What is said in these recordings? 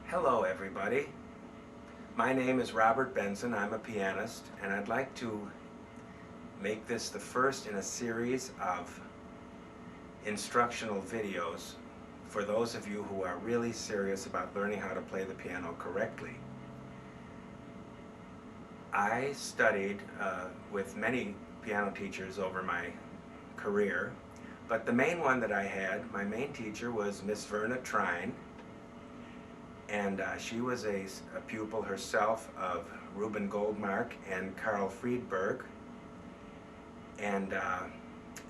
Hello everybody. My name is Robert Benson. I'm a pianist, and I'd like to make this the first in a series of instructional videos for those of you who are really serious about learning how to play the piano correctly. I studied with many piano teachers over my career, but the main one that I had, my main teacher, was Miss Verna Trine. And she was a pupil herself of Reuben Goldmark and Carl Friedberg. And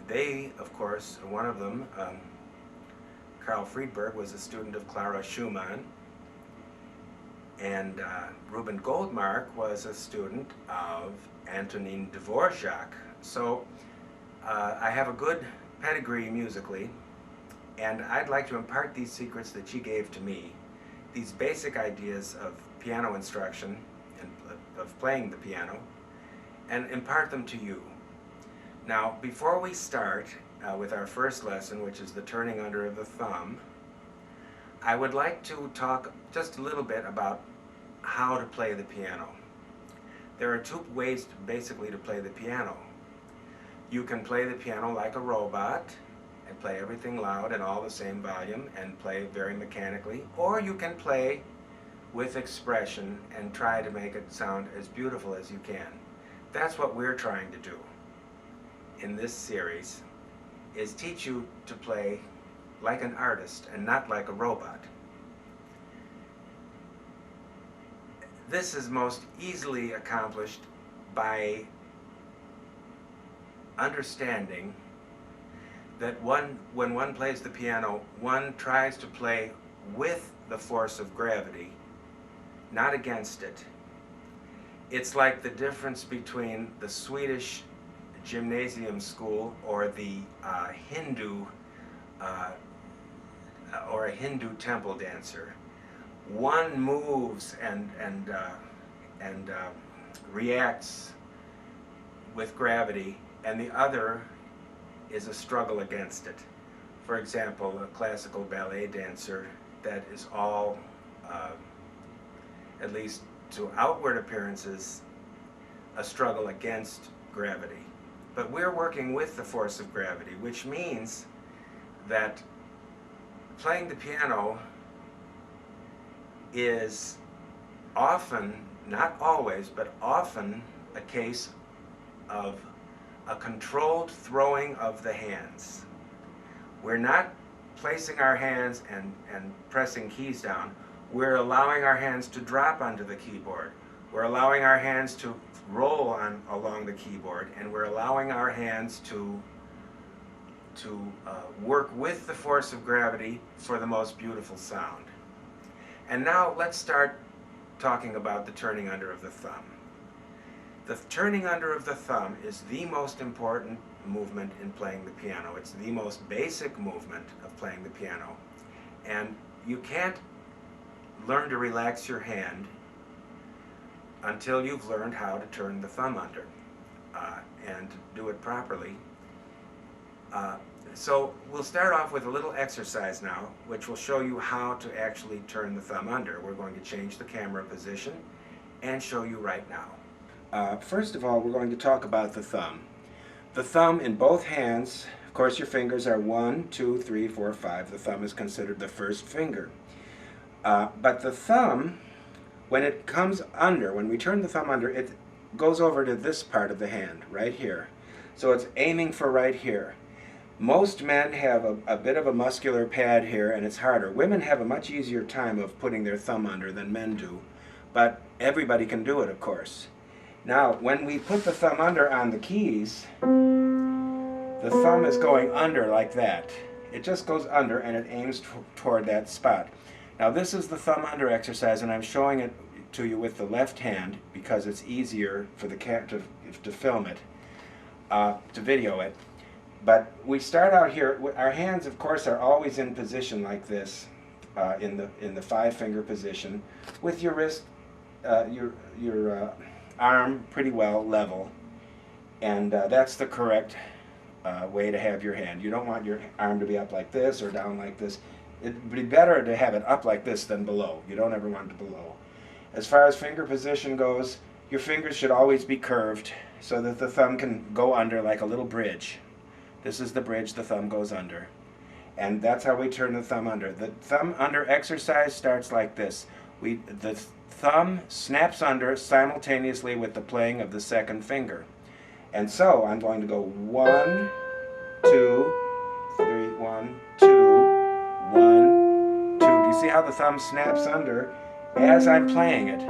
they, of course, one of them, Carl Friedberg, was a student of Clara Schumann. And Reuben Goldmark was a student of Antonin Dvorak. So I have a good pedigree musically, and I'd like to impart these secrets that she gave to me, these basic ideas of piano instruction and of playing the piano, and impart them to you. Now, before we start with our first lesson, which is the turning under of the thumb, I would like to talk just a little bit about how to play the piano. There are two ways basically to play the piano. You can play the piano like a robot and play everything loud and all the same volume and play very mechanically, or you can play with expression and try to make it sound as beautiful as you can. That's what we're trying to do in this series, is teach you to play like an artist and not like a robot. This is most easily accomplished by understanding that when one plays the piano, one tries to play with the force of gravity, not against it. It's like the difference between the Swedish gymnasium school or the Hindu or a Hindu temple dancer. One moves and reacts with gravity, and the other is a struggle against it. For example, a classical ballet dancer, that is all, at least to outward appearances, a struggle against gravity. But we're working with the force of gravity, which means that playing the piano is often, not always, but often a case of a controlled throwing of the hands. We're not placing our hands and pressing keys down. We're allowing our hands to drop onto the keyboard. We're allowing our hands to roll along the keyboard, and we're allowing our hands to work with the force of gravity for the most beautiful sound. And now let's start talking about the turning under of the thumb. The turning under of the thumb is the most important movement in playing the piano. It's the most basic movement of playing the piano. And you can't learn to relax your hand until you've learned how to turn the thumb under and do it properly. So we'll start off with a little exercise now, which will show you how to actually turn the thumb under. We're going to change the camera position and show you right now. First of all, we're going to talk about the thumb. The thumb in both hands, of course your fingers are 1, 2, 3, 4, 5. The thumb is considered the first finger. But the thumb, when it comes under, when we turn the thumb under, it goes over to this part of the hand, right here. So it's aiming for right here. Most men have a bit of a muscular pad here, and it's harder. Women have a much easier time of putting their thumb under than men do, but everybody can do it, of course. Now, when we put the thumb under on the keys, the thumb is going under like that. It just goes under and it aims toward that spot. Now, this is the thumb under exercise, and I'm showing it to you with the left hand because it's easier for the to film it, to video it. But we start out here. Our hands, of course, are always in position like this, in the 5-finger position, with your wrist, your arm pretty well level, and that's the correct way to have your hand. You don't want your arm to be up like this or down like this. It'd be better to have it up like this than below. You don't ever want it below. As far as finger position goes, your fingers should always be curved so that the thumb can go under like a little bridge. This is the bridge the thumb goes under. And that's how we turn the thumb under. The thumb under exercise starts like this. The thumb snaps under simultaneously with the playing of the second finger. And so I'm going to go 1, 2, 3, 1, 2, 1, 2. Do you see how the thumb snaps under as I'm playing it?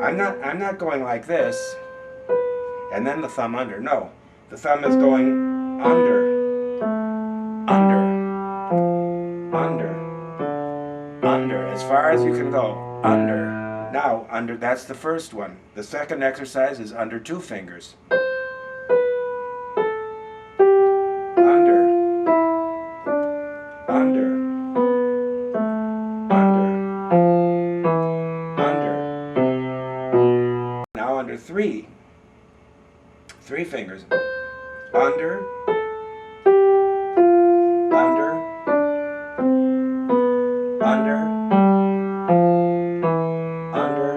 I'm not going like this and then the thumb under. No, the thumb is going under, under, under, under, as far as you can go. Under. Now, under, that's the first one. The second exercise is under 2 fingers. Under, under, under, under. Now under 3 fingers. Under, under, under, under, under, under.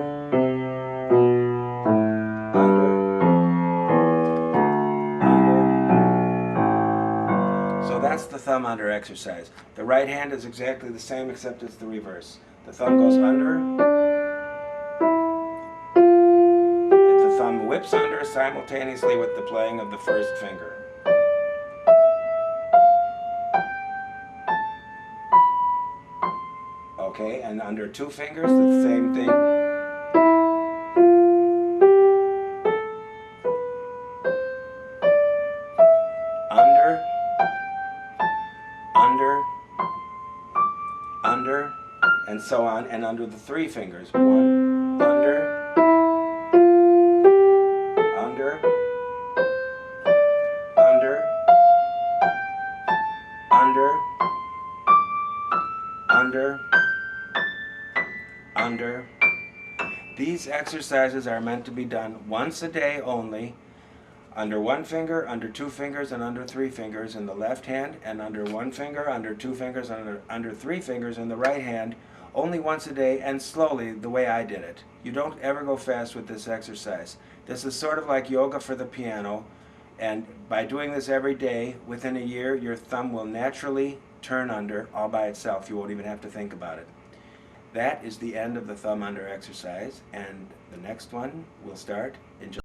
So that's the thumb under exercise. The right hand is exactly the same except it's the reverse. The thumb goes under. The thumb whips under simultaneously with the playing of the first finger. Okay, and under 2 fingers, the same thing. Under, under, under, and so on, and under the 3 fingers. 1, under, under, under, under, under, under. These exercises are meant to be done once a day only, under 1 finger, under 2 fingers, and under 3 fingers in the left hand, and under 1 finger, under 2 fingers, and under 3 fingers in the right hand, only once a day, and slowly, the way I did it. You don't ever go fast with this exercise. This is sort of like yoga for the piano, and by doing this every day, within a year, your thumb will naturally turn under all by itself. You won't even have to think about it. That is the end of the thumb under exercise, and the next one will start in July.